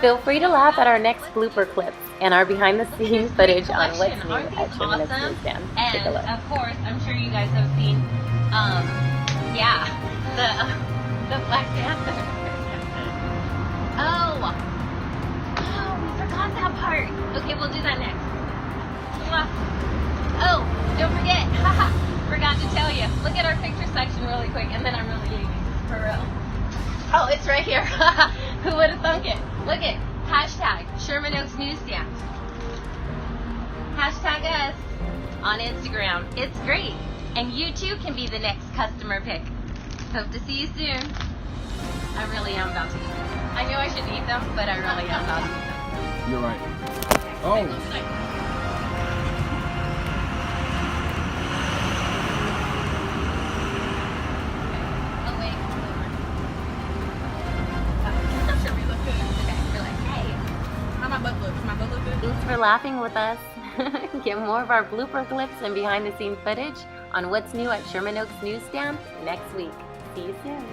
Feel free to laugh at our next blooper clips and our behind-the-scenes footage on what's new at Sherman Oaks Newsstand. Take a look. And of course, I'm sure you guys have seen, yeah, the Black Panther. Oh, we forgot that part. Okay, we'll do that next. Oh, don't forget, forgot to tell you. Look at our picture section really quick, and then I'm really leaving, for real. Oh, it's right here. Who would have thunk it? Look it. Hashtag Sherman Oaks Newsstand. Hashtag us on Instagram. It's great. And you too can be the next customer pick. Hope to see you soon. I really am about to eat them. I know I shouldn't eat them, but I really am about to eat them. You're right. Okay, Oh. it looks like Thanks for laughing with us. Get more of our blooper clips and behind-the-scenes footage on what's new at Sherman Oaks Newsstand next week. See you soon.